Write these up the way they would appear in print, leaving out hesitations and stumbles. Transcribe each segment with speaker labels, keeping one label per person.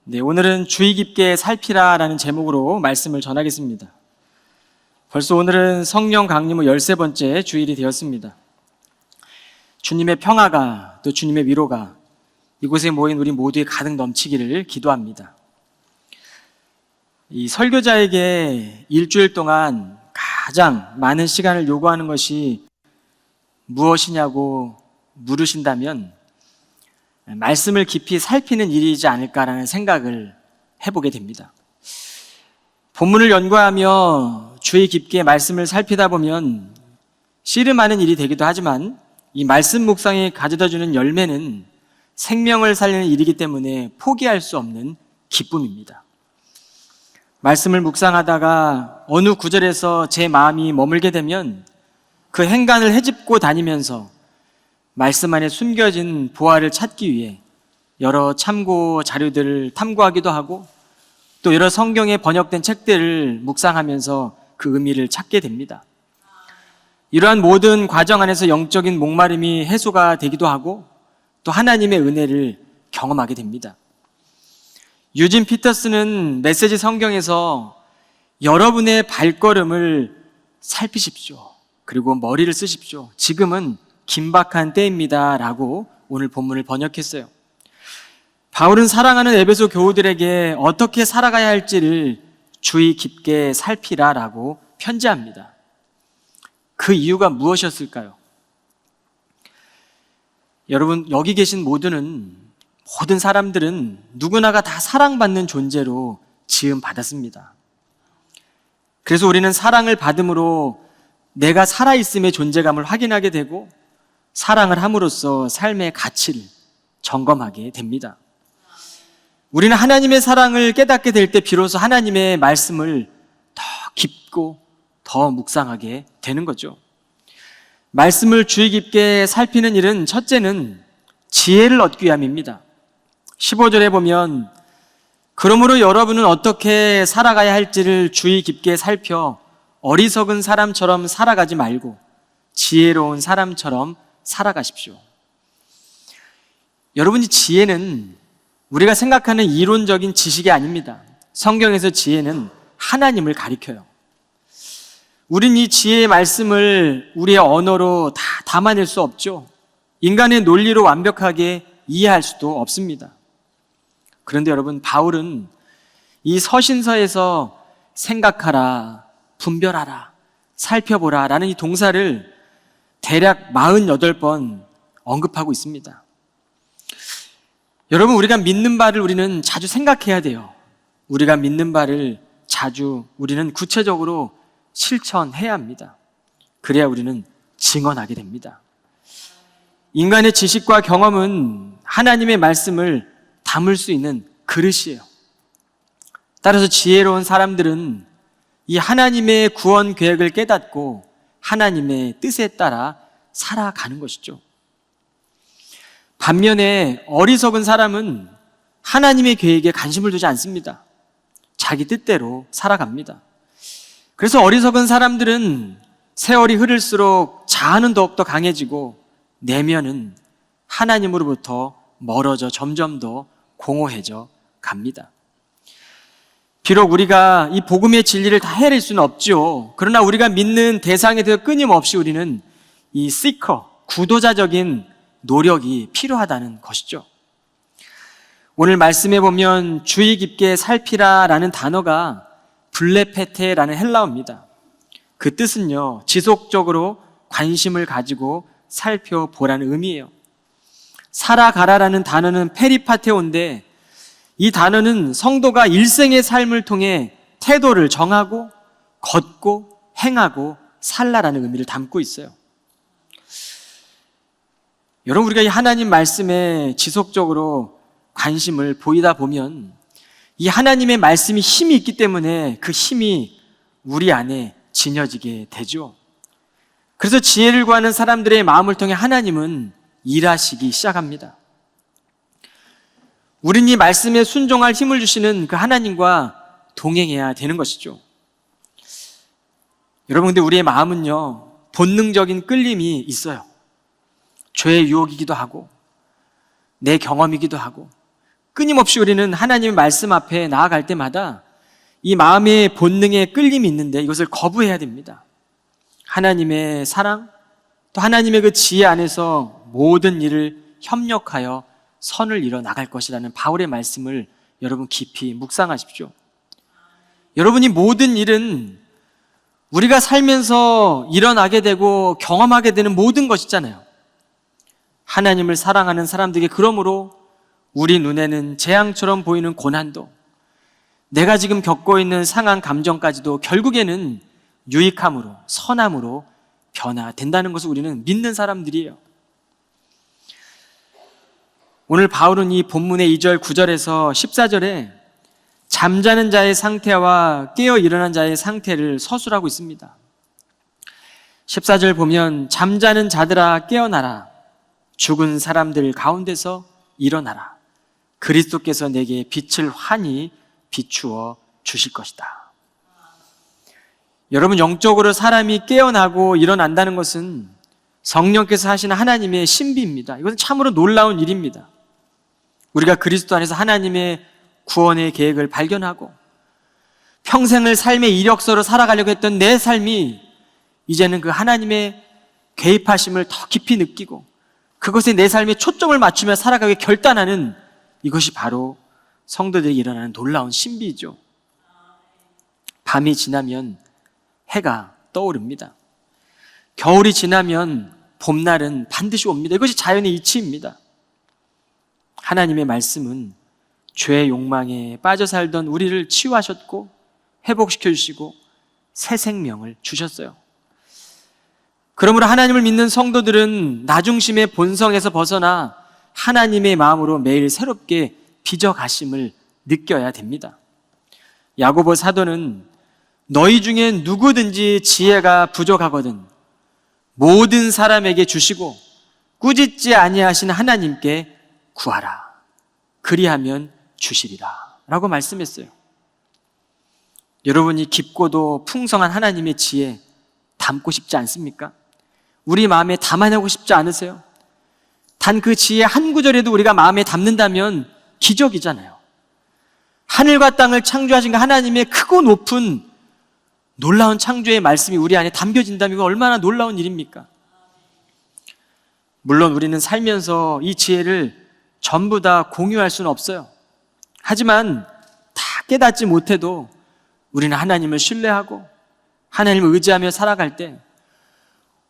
Speaker 1: 네, 오늘은 주의 깊게 살피라라는 제목으로 말씀을 전하겠습니다. 벌써 오늘은 성령 강림후 13번째 주일이 되었습니다. 주님의 평화가 또 주님의 위로가 이곳에 모인 우리 모두에 가득 넘치기를 기도합니다. 이 설교자에게 일주일 동안 가장 많은 시간을 요구하는 것이 무엇이냐고 물으신다면 말씀을 깊이 살피는 일이지 않을까라는 생각을 해보게 됩니다. 본문을 연구하며 주의 깊게 말씀을 살피다 보면 씨름하는 일이 되기도 하지만 이 말씀 묵상이 가져다주는 열매는 생명을 살리는 일이기 때문에 포기할 수 없는 기쁨입니다. 말씀을 묵상하다가 어느 구절에서 제 마음이 머물게 되면 그 행간을 헤집고 다니면서 말씀 안에 숨겨진 보화를 찾기 위해 여러 참고 자료들을 탐구하기도 하고 또 여러 성경에 번역된 책들을 묵상하면서 그 의미를 찾게 됩니다. 이러한 모든 과정 안에서 영적인 목마름이 해소가 되기도 하고 또 하나님의 은혜를 경험하게 됩니다. 유진 피터스는 메시지 성경에서 여러분의 발걸음을 살피십시오. 그리고 머리를 쓰십시오. 지금은 긴박한 때입니다 라고 오늘 본문을 번역했어요. 바울은 사랑하는 에베소 교우들에게 어떻게 살아가야 할지를 주의 깊게 살피라 라고 편지합니다. 그 이유가 무엇이었을까요? 여러분, 여기 계신 모든 사람들은 누구나가 다 사랑받는 존재로 지음받았습니다. 그래서 우리는 사랑을 받음으로 내가 살아있음의 존재감을 확인하게 되고 사랑을 함으로써 삶의 가치를 점검하게 됩니다. 우리는 하나님의 사랑을 깨닫게 될 때 비로소 하나님의 말씀을 더 깊고 더 묵상하게 되는 거죠. 말씀을 주의 깊게 살피는 일은 첫째는 지혜를 얻기 위함입니다. 15절에 보면 그러므로 여러분은 어떻게 살아가야 할지를 주의 깊게 살펴 어리석은 사람처럼 살아가지 말고 지혜로운 사람처럼 살아가십시오. 여러분이 지혜는 우리가 생각하는 이론적인 지식이 아닙니다. 성경에서 지혜는 하나님을 가리켜요. 우린 이 지혜의 말씀을 우리의 언어로 다 담아낼 수 없죠. 인간의 논리로 완벽하게 이해할 수도 없습니다. 그런데 여러분, 바울은 이 서신서에서 생각하라, 분별하라, 살펴보라 라는 이 동사를 대략 48번 언급하고 있습니다. 여러분, 우리가 믿는 바를 우리는 자주 생각해야 돼요. 우리가 믿는 바를 자주 우리는 구체적으로 실천해야 합니다. 그래야 우리는 증언하게 됩니다. 인간의 지식과 경험은 하나님의 말씀을 담을 수 있는 그릇이에요. 따라서 지혜로운 사람들은 이 하나님의 구원 계획을 깨닫고 하나님의 뜻에 따라 살아가는 것이죠. 반면에 어리석은 사람은 하나님의 계획에 관심을 두지 않습니다. 자기 뜻대로 살아갑니다. 그래서 어리석은 사람들은 세월이 흐를수록 자아는 더욱더 강해지고 내면은 하나님으로부터 멀어져 점점 더 공허해져 갑니다. 비록 우리가 이 복음의 진리를 다 헤아릴 수는 없죠. 그러나 우리가 믿는 대상에 대해 끊임없이 우리는 이 구도자적인 노력이 필요하다는 것이죠. 오늘 말씀해 보면 주의 깊게 살피라라는 단어가 블레페테라는 헬라어입니다. 그 뜻은요, 지속적으로 관심을 가지고 살펴보라는 의미예요. 살아가라라는 단어는 페리파테오인데 이 단어는 성도가 일생의 삶을 통해 태도를 정하고 걷고 행하고 살라라는 의미를 담고 있어요. 여러분, 우리가 이 하나님 말씀에 지속적으로 관심을 보이다 보면 이 하나님의 말씀이 힘이 있기 때문에 그 힘이 우리 안에 지녀지게 되죠. 그래서 지혜를 구하는 사람들의 마음을 통해 하나님은 일하시기 시작합니다. 우린 이 말씀에 순종할 힘을 주시는 그 하나님과 동행해야 되는 것이죠. 여러분, 근데 우리의 마음은요, 본능적인 끌림이 있어요. 죄의 유혹이기도 하고 내 경험이기도 하고 끊임없이 우리는 하나님의 말씀 앞에 나아갈 때마다 이 마음의 본능에 끌림이 있는데 이것을 거부해야 됩니다. 하나님의 사랑, 또 하나님의 그 지혜 안에서 모든 일을 협력하여 선을 이뤄 나갈 것이라는 바울의 말씀을 여러분 깊이 묵상하십시오. 여러분이 모든 일은 우리가 살면서 일어나게 되고 경험하게 되는 모든 것이잖아요. 하나님을 사랑하는 사람들에게 그러므로 우리 눈에는 재앙처럼 보이는 고난도, 내가 지금 겪고 있는 상한 감정까지도 결국에는 유익함으로, 선함으로 변화된다는 것을 우리는 믿는 사람들이에요. 오늘 바울은 이 본문의 2절, 9절에서 14절에 잠자는 자의 상태와 깨어 일어난 자의 상태를 서술하고 있습니다. 14절 보면 잠자는 자들아 깨어나라, 죽은 사람들 가운데서 일어나라, 그리스도께서 내게 빛을 환히 비추어 주실 것이다. 여러분, 영적으로 사람이 깨어나고 일어난다는 것은 성령께서 하시는 하나님의 신비입니다. 이것은 참으로 놀라운 일입니다. 우리가 그리스도 안에서 하나님의 구원의 계획을 발견하고 평생을 삶의 이력서로 살아가려고 했던 내 삶이 이제는 그 하나님의 개입하심을 더 깊이 느끼고 그것에 내 삶에 초점을 맞추며 살아가기 결단하는, 이것이 바로 성도들이 일어나는 놀라운 신비이죠. 밤이 지나면 해가 떠오릅니다. 겨울이 지나면 봄날은 반드시 옵니다. 이것이 자연의 이치입니다. 하나님의 말씀은 죄의 욕망에 빠져 살던 우리를 치유하셨고 회복시켜 주시고 새 생명을 주셨어요. 그러므로 하나님을 믿는 성도들은 나 중심의 본성에서 벗어나 하나님의 마음으로 매일 새롭게 빚어가심을 느껴야 됩니다. 야고보 사도는 너희 중에 누구든지 지혜가 부족하거든 모든 사람에게 주시고 꾸짖지 아니하신 하나님께 구하라, 그리하면 주시리라 라고 말씀했어요. 여러분이 깊고도 풍성한 하나님의 지혜 담고 싶지 않습니까? 우리 마음에 담아내고 싶지 않으세요? 단 그 지혜 한 구절에도 우리가 마음에 담는다면 기적이잖아요. 하늘과 땅을 창조하신 그 하나님의 크고 높은 놀라운 창조의 말씀이 우리 안에 담겨진다면 이거 얼마나 놀라운 일입니까? 물론 우리는 살면서 이 지혜를 전부 다 공유할 수는 없어요. 하지만 다 깨닫지 못해도 우리는 하나님을 신뢰하고 하나님을 의지하며 살아갈 때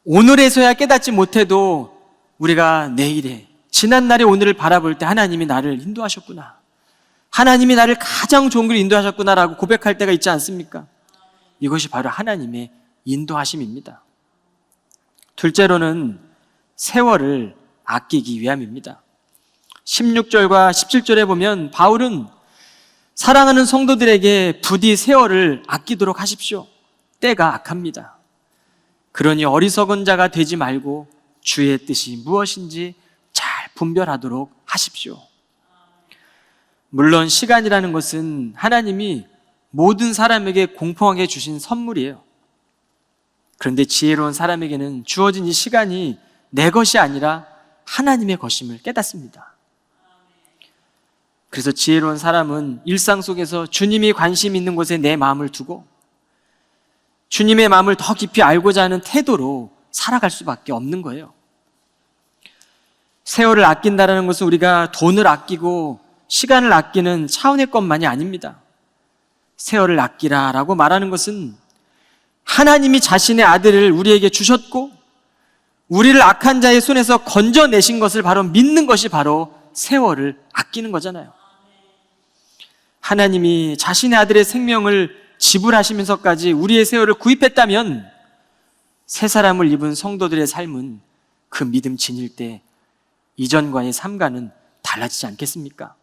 Speaker 1: 오늘에서야 깨닫지 못해도 우리가 내일에, 지난날의 오늘을 바라볼 때 하나님이 나를 인도하셨구나, 하나님이 나를 가장 좋은 길로 인도하셨구나라고 고백할 때가 있지 않습니까? 이것이 바로 하나님의 인도하심입니다. 둘째로는 세월을 아끼기 위함입니다. 16절과 17절에 보면 바울은 사랑하는 성도들에게 부디 세월을 아끼도록 하십시오. 때가 악합니다. 그러니 어리석은 자가 되지 말고 주의 뜻이 무엇인지 잘 분별하도록 하십시오. 물론 시간이라는 것은 하나님이 모든 사람에게 공평하게 주신 선물이에요. 그런데 지혜로운 사람에게는 주어진 이 시간이 내 것이 아니라 하나님의 것임을 깨닫습니다. 그래서 지혜로운 사람은 일상 속에서 주님이 관심 있는 곳에 내 마음을 두고 주님의 마음을 더 깊이 알고자 하는 태도로 살아갈 수밖에 없는 거예요. 세월을 아낀다는 것은 우리가 돈을 아끼고 시간을 아끼는 차원의 것만이 아닙니다. 세월을 아끼라라고 말하는 것은 하나님이 자신의 아들을 우리에게 주셨고 우리를 악한 자의 손에서 건져내신 것을 바로 믿는 것이 바로 세월을 아끼는 거잖아요. 하나님이 자신의 아들의 생명을 지불하시면서까지 우리의 세월을 구입했다면 새 사람을 입은 성도들의 삶은 그 믿음 지닐 때 이전과의 삶과는 달라지지 않겠습니까?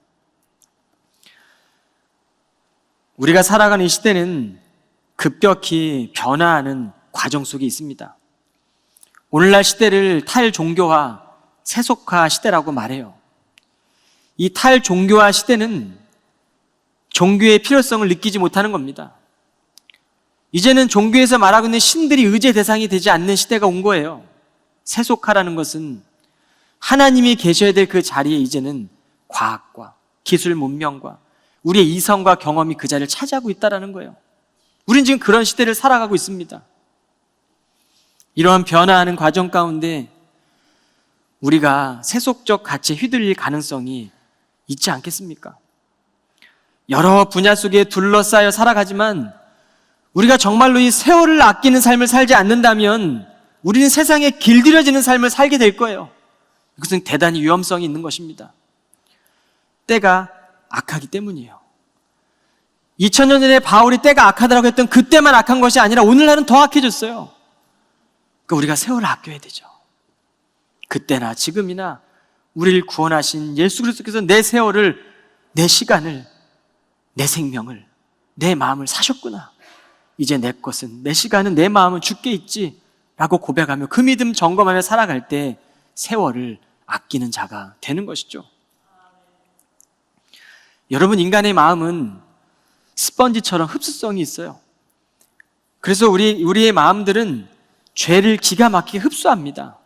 Speaker 1: 우리가 살아가는 이 시대는 급격히 변화하는 과정 속에 있습니다. 오늘날 시대를 탈종교화, 세속화 시대라고 말해요. 이 탈종교화 시대는 종교의 필요성을 느끼지 못하는 겁니다. 이제는 종교에서 말하고 있는 신들이 의지의 대상이 되지 않는 시대가 온 거예요. 세속화라는 것은 하나님이 계셔야 될 그 자리에 이제는 과학과 기술 문명과 우리의 이성과 경험이 그 자리를 차지하고 있다는 거예요. 우리는 지금 그런 시대를 살아가고 있습니다. 이러한 변화하는 과정 가운데 우리가 세속적 가치에 휘둘릴 가능성이 있지 않겠습니까? 여러 분야 속에 둘러싸여 살아가지만 우리가 정말로 이 세월을 아끼는 삶을 살지 않는다면 우리는 세상에 길들여지는 삶을 살게 될 거예요. 이것은 대단히 위험성이 있는 것입니다. 때가 악하기 때문이에요. 2000년 전에 바울이 때가 악하다고 했던 그때만 악한 것이 아니라 오늘날은 더 악해졌어요. 그러니까 우리가 세월을 아껴야 되죠. 그때나 지금이나 우리를 구원하신 예수 그리스도께서 내 세월을, 내 시간을, 내 생명을, 내 마음을 사셨구나. 이제 내 것은, 내 시간은, 내 마음은 주께 있지 라고 고백하며 그 믿음 점검하며 살아갈 때 세월을 아끼는 자가 되는 것이죠. 여러분, 인간의 마음은 스펀지처럼 흡수성이 있어요. 그래서 우리의 마음들은 죄를 기가 막히게 흡수합니다.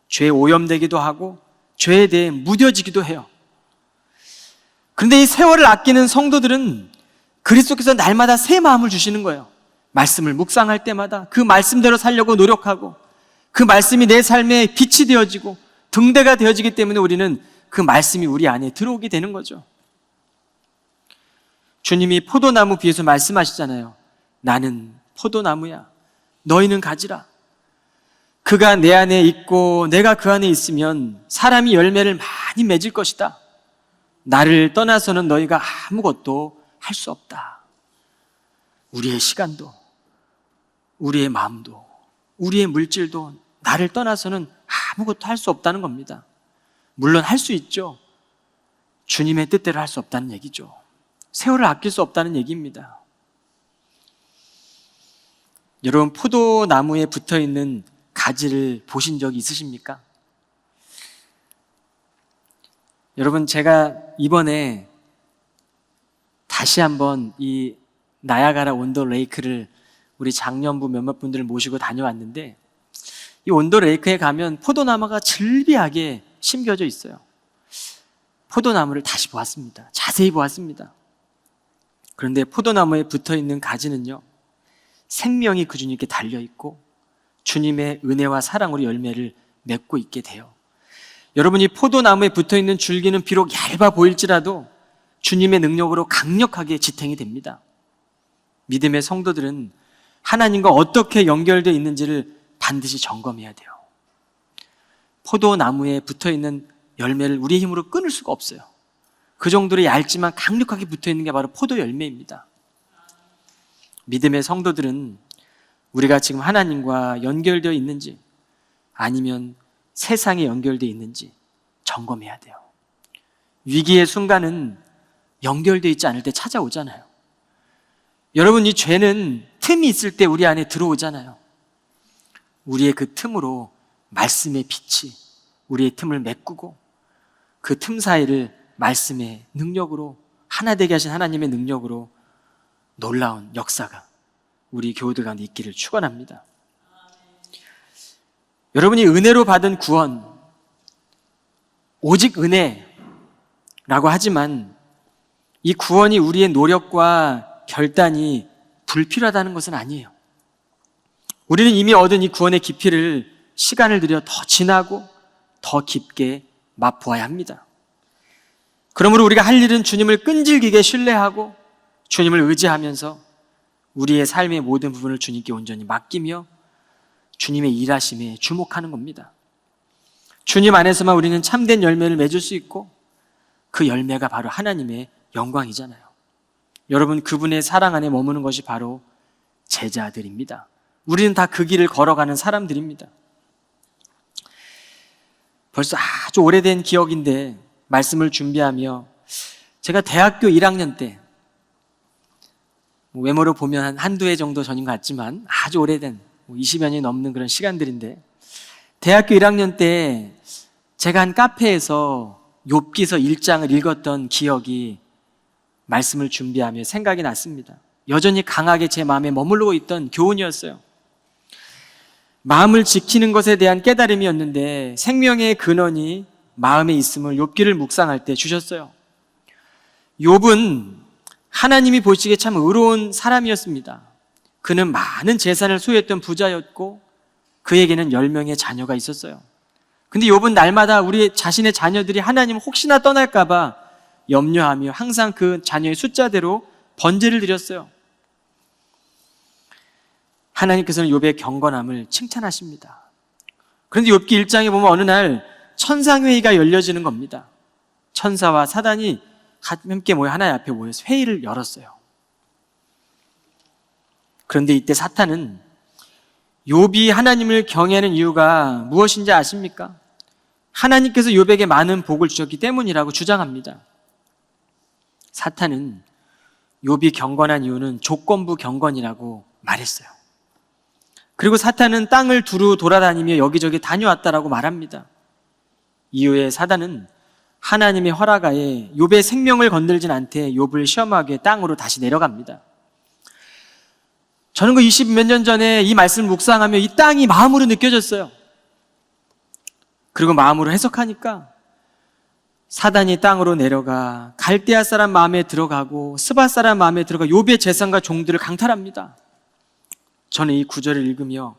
Speaker 1: 죄에 오염되기도 하고 죄에 대해 무뎌지기도 해요. 그런데 이 세월을 아끼는 성도들은 그리스도께서 날마다 새 마음을 주시는 거예요. 말씀을 묵상할 때마다 그 말씀대로 살려고 노력하고 그 말씀이 내 삶에 빛이 되어지고 등대가 되어지기 때문에 우리는 그 말씀이 우리 안에 들어오게 되는 거죠. 주님이 포도나무 비유에서 말씀하시잖아요. 나는 포도나무야. 너희는 가지라. 그가 내 안에 있고 내가 그 안에 있으면 사람이 열매를 많이 맺을 것이다. 나를 떠나서는 너희가 아무것도 할 수 없다. 우리의 시간도, 우리의 마음도, 우리의 물질도 나를 떠나서는 아무것도 할 수 없다는 겁니다. 물론 할 수 있죠. 주님의 뜻대로 할 수 없다는 얘기죠. 세월을 아낄 수 없다는 얘기입니다. 여러분, 포도나무에 붙어있는 가지를 보신 적이 있으십니까? 여러분, 제가 이번에 다시 한번 이 나야가라 온더 레이크를 우리 장년부 몇몇 분들을 모시고 다녀왔는데 이 온더 레이크에 가면 포도나무가 즐비하게 심겨져 있어요. 포도나무를 다시 보았습니다. 자세히 보았습니다. 그런데 포도나무에 붙어있는 가지는요, 생명이 그 주님께 달려있고 주님의 은혜와 사랑으로 열매를 맺고 있게 돼요. 여러분, 이 포도나무에 붙어있는 줄기는 비록 얇아 보일지라도 주님의 능력으로 강력하게 지탱이 됩니다. 믿음의 성도들은 하나님과 어떻게 연결되어 있는지를 반드시 점검해야 돼요. 포도나무에 붙어있는 열매를 우리의 힘으로 끊을 수가 없어요. 그 정도로 얇지만 강력하게 붙어있는 게 바로 포도 열매입니다. 믿음의 성도들은 우리가 지금 하나님과 연결되어 있는지 아니면 세상에 연결되어 있는지 점검해야 돼요. 위기의 순간은 연결되어 있지 않을 때 찾아오잖아요. 여러분, 이 죄는 틈이 있을 때 우리 안에 들어오잖아요. 우리의 그 틈으로 말씀의 빛이 우리의 틈을 메꾸고 그 틈 사이를 말씀의 능력으로, 하나 되게 하신 하나님의 능력으로 놀라운 역사가 우리 교우들 가운데 있기를 축원합니다. 여러분이 은혜로 받은 구원, 오직 은혜라고 하지만 이 구원이 우리의 노력과 결단이 불필요하다는 것은 아니에요. 우리는 이미 얻은 이 구원의 깊이를 시간을 들여 더 진하고 더 깊게 맛보아야 합니다. 그러므로 우리가 할 일은 주님을 끈질기게 신뢰하고 주님을 의지하면서 우리의 삶의 모든 부분을 주님께 온전히 맡기며 주님의 일하심에 주목하는 겁니다. 주님 안에서만 우리는 참된 열매를 맺을 수 있고 그 열매가 바로 하나님의 영광이잖아요. 여러분, 그분의 사랑 안에 머무는 것이 바로 제자들입니다. 우리는 다 그 길을 걸어가는 사람들입니다. 벌써 아주 오래된 기억인데 말씀을 준비하며 제가 대학교 1학년 때, 외모로 보면 한두 해 정도 전인 것 같지만 아주 오래된 20여 년이 넘는 그런 시간들인데, 대학교 1학년 때 제가 한 카페에서 욥기서 1장을 읽었던 기억이 말씀을 준비하며 생각이 났습니다. 여전히 강하게 제 마음에 머무르고 있던 교훈이었어요. 마음을 지키는 것에 대한 깨달음이었는데 생명의 근원이 마음에 있음을 욥기를 묵상할 때 주셨어요. 욥은 하나님이 보시기에 참 의로운 사람이었습니다. 그는 많은 재산을 소유했던 부자였고 그에게는 10명의 자녀가 있었어요. 근데 욥은 날마다 우리 자신의 자녀들이 하나님을 혹시나 떠날까 봐 염려하며 항상 그 자녀의 숫자대로 번제를 드렸어요. 하나님께서는 욥의 경건함을 칭찬하십니다. 그런데 욥기 1장에 보면 어느 날 천상회의가 열려지는 겁니다. 천사와 사단이 함께 모여 하나님 앞에 모여서 회의를 열었어요. 그런데 이때 사탄은 욥이 하나님을 경외하는 이유가 무엇인지 아십니까? 하나님께서 욥에게 많은 복을 주셨기 때문이라고 주장합니다. 사탄은 욥이 경건한 이유는 조건부 경건이라고 말했어요. 그리고 사탄은 땅을 두루 돌아다니며 여기저기 다녀왔다라고 말합니다. 이후에 사단은 하나님의 허락하에 욥의 생명을 건들진 않되 욥을 시험하기 위해 땅으로 다시 내려갑니다. 저는 그 20몇 년 전에 이 말씀을 묵상하며 이 땅이 마음으로 느껴졌어요. 그리고 마음으로 해석하니까 사단이 땅으로 내려가 갈대아 사람 마음에 들어가고 스바 사람 마음에 들어가 욥의 재산과 종들을 강탈합니다. 저는 이 구절을 읽으며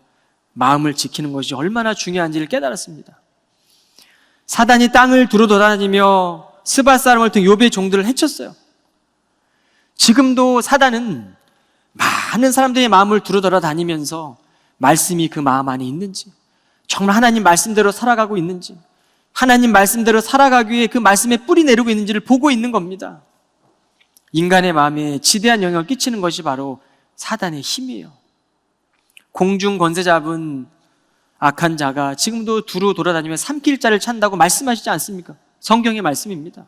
Speaker 1: 마음을 지키는 것이 얼마나 중요한지를 깨달았습니다. 사단이 땅을 두루 돌아다니며 스바 사람을 통해 욥의 종들을 해쳤어요. 지금도 사단은 많은 사람들의 마음을 두루 돌아다니면서 말씀이 그 마음 안에 있는지, 정말 하나님 말씀대로 살아가고 있는지, 하나님 말씀대로 살아가기 위해 그 말씀에 뿌리 내리고 있는지를 보고 있는 겁니다. 인간의 마음에 지대한 영향을 끼치는 것이 바로 사단의 힘이에요. 공중 권세 잡은 악한 자가 지금도 두루 돌아다니며 삼킬 자를 찾는다고 말씀하시지 않습니까? 성경의 말씀입니다.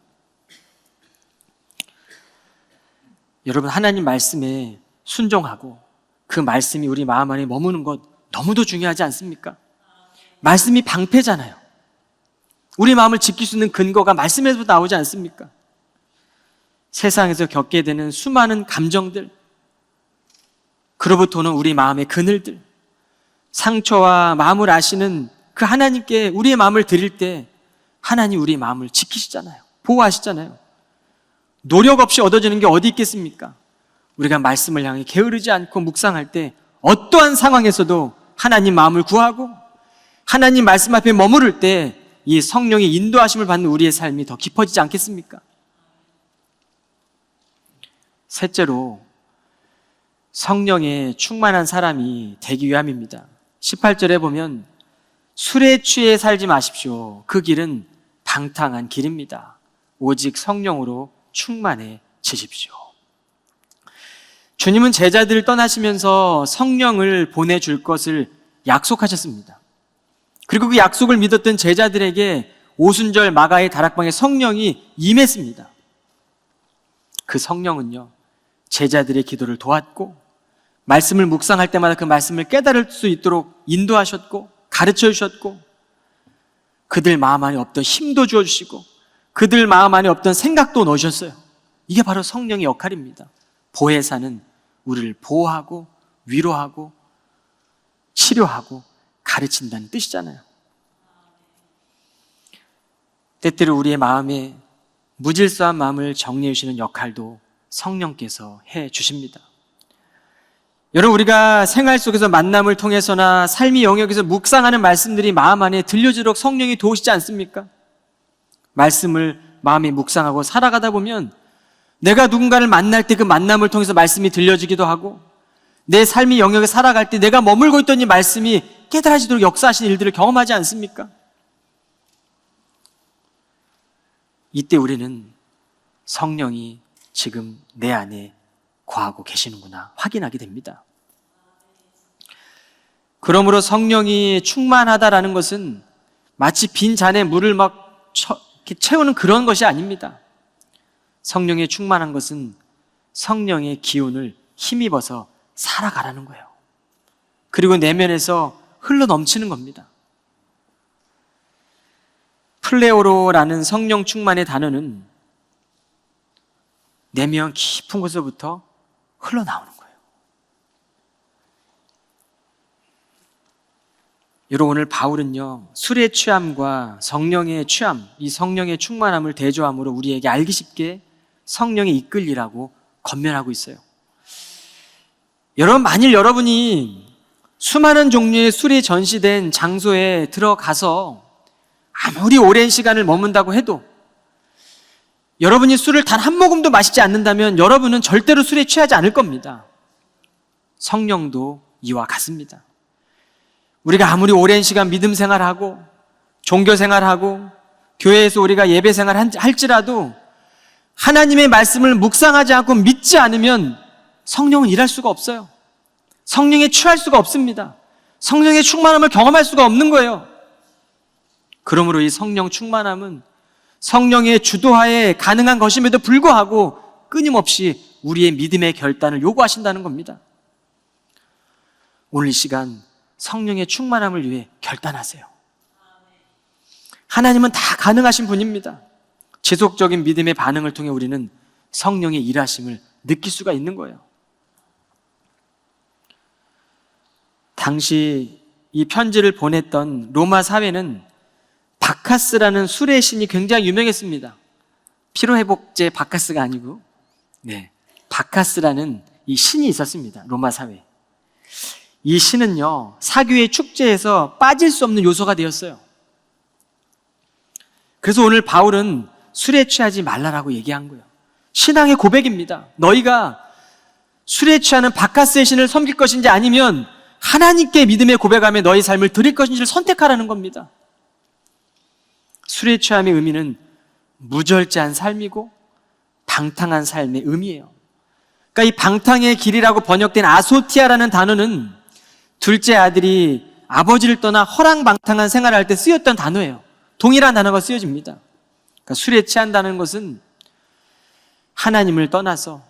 Speaker 1: 여러분, 하나님 말씀에 순종하고 그 말씀이 우리 마음 안에 머무는 것 너무도 중요하지 않습니까? 말씀이 방패잖아요. 우리 마음을 지킬 수 있는 근거가 말씀에서 나오지 않습니까? 세상에서 겪게 되는 수많은 감정들, 그로부터는 우리 마음의 그늘들, 상처와 마음을 아시는 그 하나님께 우리의 마음을 드릴 때 하나님 우리의 마음을 지키시잖아요. 보호하시잖아요. 노력 없이 얻어지는 게 어디 있겠습니까? 우리가 말씀을 향해 게으르지 않고 묵상할 때 어떠한 상황에서도 하나님 마음을 구하고 하나님 말씀 앞에 머무를 때 이 성령의 인도하심을 받는 우리의 삶이 더 깊어지지 않겠습니까? 셋째로, 성령에 충만한 사람이 되기 위함입니다. 18절에 보면 술에 취해 살지 마십시오. 그 길은 방탕한 길입니다. 오직 성령으로 충만해지십시오. 주님은 제자들을 떠나시면서 성령을 보내줄 것을 약속하셨습니다. 그리고 그 약속을 믿었던 제자들에게 오순절 마가의 다락방에 성령이 임했습니다. 그 성령은요, 제자들의 기도를 도왔고 말씀을 묵상할 때마다 그 말씀을 깨달을 수 있도록 인도하셨고 가르쳐 주셨고 그들 마음 안에 없던 힘도 주어주시고 그들 마음 안에 없던 생각도 넣으셨어요. 이게 바로 성령의 역할입니다. 보혜사는 우리를 보호하고 위로하고 치료하고 가르친다는 뜻이잖아요. 때때로 우리의 마음에 무질서한 마음을 정리해 주시는 역할도 성령께서 해 주십니다. 여러분, 우리가 생활 속에서 만남을 통해서나 삶의 영역에서 묵상하는 말씀들이 마음 안에 들려지도록 성령이 도우시지 않습니까? 말씀을 마음에 묵상하고 살아가다 보면 내가 누군가를 만날 때 그 만남을 통해서 말씀이 들려지기도 하고 내 삶의 영역에 살아갈 때 내가 머물고 있던 이 말씀이 깨달아지도록 역사하시는 일들을 경험하지 않습니까? 이때 우리는 성령이 지금 내 안에 거하고 계시는구나 확인하게 됩니다. 그러므로 성령이 충만하다라는 것은 마치 빈 잔에 물을 막 채우는 그런 것이 아닙니다. 성령에 충만한 것은 성령의 기운을 힘입어서 살아가라는 거예요. 그리고 내면에서 흘러 넘치는 겁니다. 플레오로라는 성령 충만의 단어는 내면 깊은 곳에서부터 흘러나오는 거예요. 여러분, 오늘 바울은요, 술의 취함과 성령의 취함, 이 성령의 충만함을 대조함으로 우리에게 알기 쉽게 성령에 이끌리라고 권면하고 있어요. 여러분, 만일 여러분이 수많은 종류의 술이 전시된 장소에 들어가서 아무리 오랜 시간을 머문다고 해도 여러분이 술을 단 한 모금도 마시지 않는다면 여러분은 절대로 술에 취하지 않을 겁니다. 성령도 이와 같습니다. 우리가 아무리 오랜 시간 믿음 생활하고 종교 생활하고 교회에서 우리가 예배 생활 할지라도 하나님의 말씀을 묵상하지 않고 믿지 않으면 성령은 일할 수가 없어요. 성령에 취할 수가 없습니다. 성령의 충만함을 경험할 수가 없는 거예요. 그러므로 이 성령 충만함은 성령의 주도하에 가능한 것임에도 불구하고 끊임없이 우리의 믿음의 결단을 요구하신다는 겁니다. 오늘 이 시간 성령의 충만함을 위해 결단하세요. 하나님은 다 가능하신 분입니다. 지속적인 믿음의 반응을 통해 우리는 성령의 일하심을 느낄 수가 있는 거예요. 당시 이 편지를 보냈던 로마 사회는 바카스라는 술의 신이 굉장히 유명했습니다. 피로회복제 바카스가 아니고 바카스라는 이 신이 있었습니다. 로마 사회에. 이 신은요, 사교의 축제에서 빠질 수 없는 요소가 되었어요. 그래서 오늘 바울은 술에 취하지 말라라고 얘기한 거예요. 신앙의 고백입니다. 너희가 술에 취하는 바카스의 신을 섬길 것인지 아니면 하나님께 믿음의 고백하며 너희 삶을 드릴 것인지를 선택하라는 겁니다. 술에 취함의 의미는 무절제한 삶이고 방탕한 삶의 의미예요. 그러니까 이 방탕의 길이라고 번역된 아소티아라는 단어는 둘째 아들이 아버지를 떠나 허랑방탕한 생활을 할 때 쓰였던 단어예요. 동일한 단어가 쓰여집니다. 그러니까 술에 취한다는 것은 하나님을 떠나서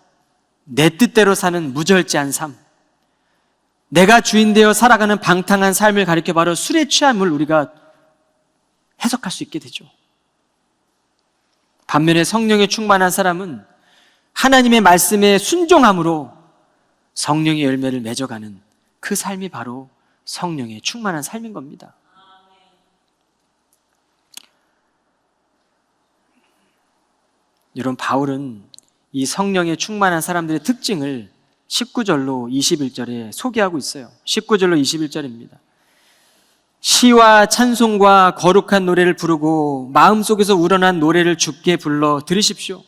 Speaker 1: 내 뜻대로 사는 무절제한 삶, 내가 주인 되어 살아가는 방탕한 삶을 가리켜 바로 술에 취함을 우리가 해석할 수 있게 되죠. 반면에 성령에 충만한 사람은 하나님의 말씀에 순종함으로 성령의 열매를 맺어가는 그 삶이 바로 성령에 충만한 삶인 겁니다. 여러분, 바울은 이 성령에 충만한 사람들의 특징을 19절로 21절에 소개하고 있어요. 19절로 21절입니다. 시와 찬송과 거룩한 노래를 부르고 마음속에서 우러난 노래를 주께 불러 들으십시오.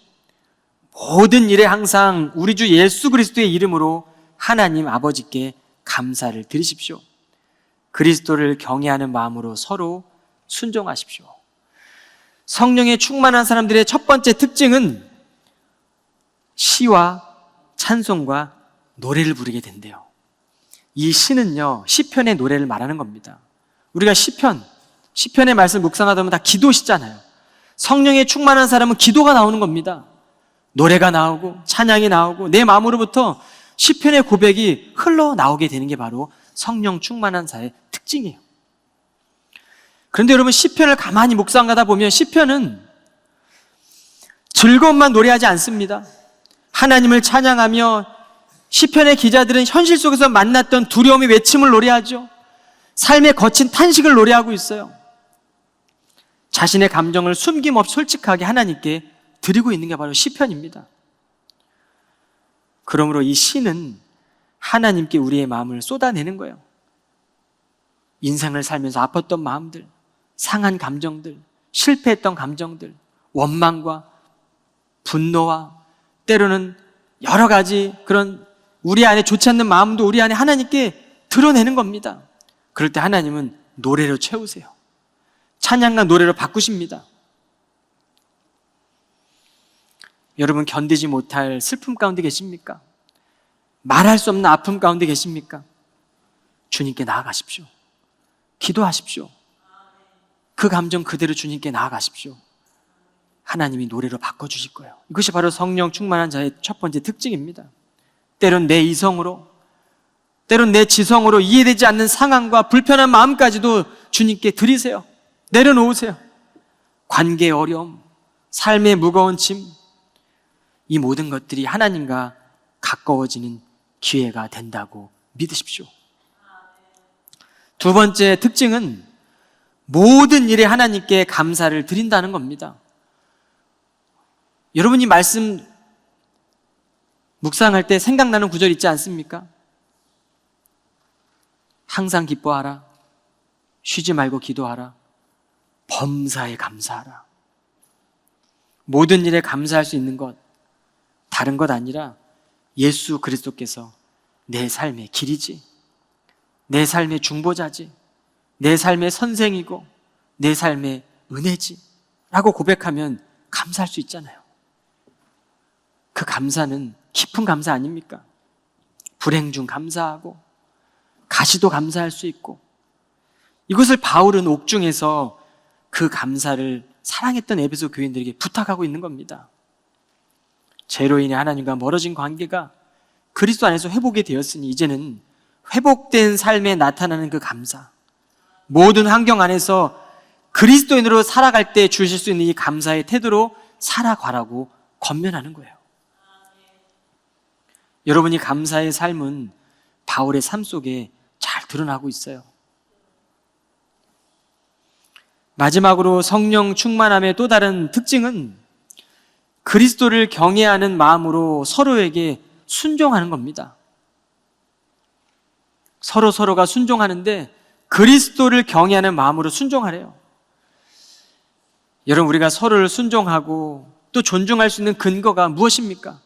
Speaker 1: 모든 일에 항상 우리 주 예수 그리스도의 이름으로 하나님 아버지께 감사를 드리십시오. 그리스도를 경외하는 마음으로 서로 순종하십시오. 성령에 충만한 사람들의 첫 번째 특징은 시와 찬송과 노래를 부르게 된대요. 이 시는요, 시편의 노래를 말하는 겁니다. 우리가 시편의 말씀 묵상하다 보면 다 기도시잖아요. 성령에 충만한 사람은 기도가 나오는 겁니다. 노래가 나오고 찬양이 나오고 내 마음으로부터 시편의 고백이 흘러나오게 되는 게 바로 성령 충만한 자의 특징이에요. 그런데 여러분, 시편을 가만히 묵상하다 보면 시편은 즐거움만 노래하지 않습니다. 하나님을 찬양하며 시편의 기자들은 현실 속에서 만났던 두려움의 외침을 노래하죠. 삶의 거친 탄식을 노래하고 있어요. 자신의 감정을 숨김없이 솔직하게 하나님께 드리고 있는 게 바로 시편입니다. 그러므로 이 시는 하나님께 우리의 마음을 쏟아내는 거예요. 인생을 살면서 아팠던 마음들, 상한 감정들, 실패했던 감정들, 원망과 분노와 때로는 여러 가지 그런 우리 안에 좋지 않는 마음도 우리 안에 하나님께 드러내는 겁니다. 그럴 때 하나님은 노래로 채우세요. 찬양과 노래로 바꾸십니다. 여러분, 견디지 못할 슬픔 가운데 계십니까? 말할 수 없는 아픔 가운데 계십니까? 주님께 나아가십시오. 기도하십시오. 그 감정 그대로 주님께 나아가십시오. 하나님이 노래로 바꿔주실 거예요. 이것이 바로 성령 충만한 자의 첫 번째 특징입니다. 때론 내 이성으로, 때론 내 지성으로 이해되지 않는 상황과 불편한 마음까지도 주님께 드리세요. 내려놓으세요. 관계의 어려움, 삶의 무거운 짐, 이 모든 것들이 하나님과 가까워지는 기회가 된다고 믿으십시오. 두 번째 특징은 모든 일에 하나님께 감사를 드린다는 겁니다. 여러분이 말씀 묵상할 때 생각나는 구절 있지 않습니까? 항상 기뻐하라. 쉬지 말고 기도하라. 범사에 감사하라. 모든 일에 감사할 수 있는 것, 다른 것 아니라 예수 그리스도께서 내 삶의 길이지, 내 삶의 중보자지, 내 삶의 선생이고 내 삶의 은혜지 라고 고백하면 감사할 수 있잖아요. 그 감사는 깊은 감사 아닙니까? 불행 중 감사하고 가시도 감사할 수 있고, 이것을 바울은 옥중에서 그 감사를 사랑했던 에베소 교인들에게 부탁하고 있는 겁니다. 죄로 인해 하나님과 멀어진 관계가 그리스도 안에서 회복이 되었으니 이제는 회복된 삶에 나타나는 그 감사, 모든 환경 안에서 그리스도인으로 살아갈 때 주실 수 있는 이 감사의 태도로 살아가라고 권면하는 거예요. 여러분이 감사의 삶은 바울의 삶 속에 잘 드러나고 있어요. 마지막으로 성령 충만함의 또 다른 특징은 그리스도를 경외하는 마음으로 서로에게 순종하는 겁니다. 서로가 순종하는데 그리스도를 경외하는 마음으로 순종하래요. 여러분, 우리가 서로를 순종하고 또 존중할 수 있는 근거가 무엇입니까?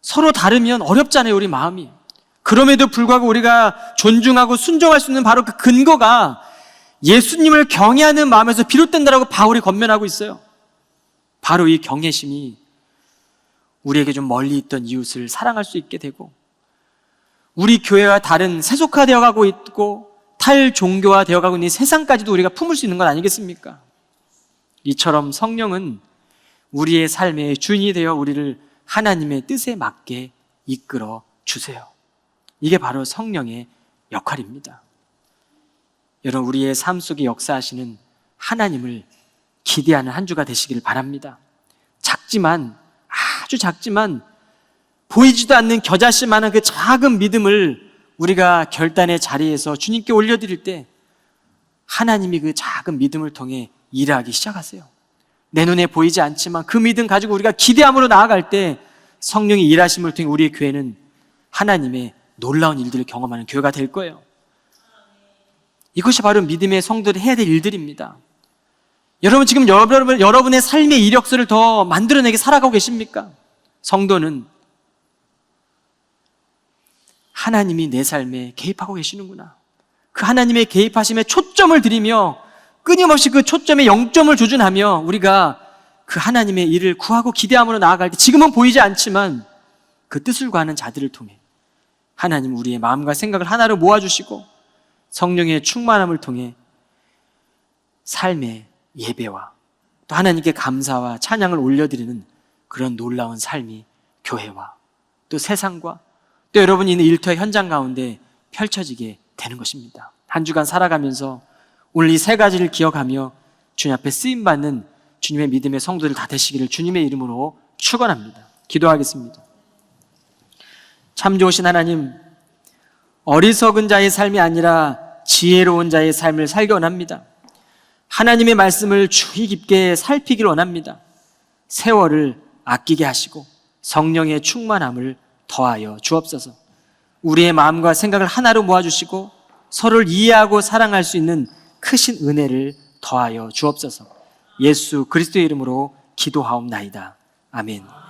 Speaker 1: 서로 다르면 어렵잖아요, 우리 마음이. 그럼에도 불구하고 우리가 존중하고 순종할 수 있는 바로 그 근거가 예수님을 경외하는 마음에서 비롯된다라고 바울이 권면하고 있어요. 바로 이 경외심이 우리에게 좀 멀리 있던 이웃을 사랑할 수 있게 되고, 우리 교회와 다른 세속화되어 가고 있고 탈종교화 되어 가고 있는 이 세상까지도 우리가 품을 수 있는 것 아니겠습니까? 이처럼 성령은 우리의 삶의 주인이 되어 우리를 하나님의 뜻에 맞게 이끌어 주세요. 이게 바로 성령의 역할입니다. 여러분, 우리의 삶 속에 역사하시는 하나님을 기대하는 한 주가 되시기를 바랍니다. 작지만, 아주 작지만 보이지도 않는 겨자씨만한 그 작은 믿음을 우리가 결단의 자리에서 주님께 올려드릴 때 하나님이 그 작은 믿음을 통해 일하기 시작하세요. 내 눈에 보이지 않지만 그 믿음 가지고 우리가 기대함으로 나아갈 때 성령의 일하심을 통해 우리의 교회는 하나님의 놀라운 일들을 경험하는 교회가 될 거예요. 이것이 바로 믿음의 성도들이 해야 될 일들입니다. 여러분, 지금 여러분의 삶의 이력서를 더 만들어내게 살아가고 계십니까? 성도는 하나님이 내 삶에 개입하고 계시는구나, 그 하나님의 개입하심에 초점을 들이며 끊임없이 그 초점에 0점을 조준하며 우리가 그 하나님의 일을 구하고 기대함으로 나아갈 때 지금은 보이지 않지만 그 뜻을 구하는 자들을 통해 하나님 우리의 마음과 생각을 하나로 모아주시고 성령의 충만함을 통해 삶의 예배와 또 하나님께 감사와 찬양을 올려드리는 그런 놀라운 삶이 교회와 또 세상과 또 여러분이 있는 일터의 현장 가운데 펼쳐지게 되는 것입니다. 한 주간 살아가면서 오늘 이 세 가지를 기억하며 주님 앞에 쓰임받는 주님의 믿음의 성도들 다 되시기를 주님의 이름으로 축원합니다. 기도하겠습니다. 참 좋으신 하나님, 어리석은 자의 삶이 아니라 지혜로운 자의 삶을 살기 원합니다. 하나님의 말씀을 주의 깊게 살피기를 원합니다. 세월을 아끼게 하시고 성령의 충만함을 더하여 주옵소서. 우리의 마음과 생각을 하나로 모아주시고 서로를 이해하고 사랑할 수 있는 크신 은혜를 더하여 주옵소서. 예수 그리스도의 이름으로 기도하옵나이다. 아멘.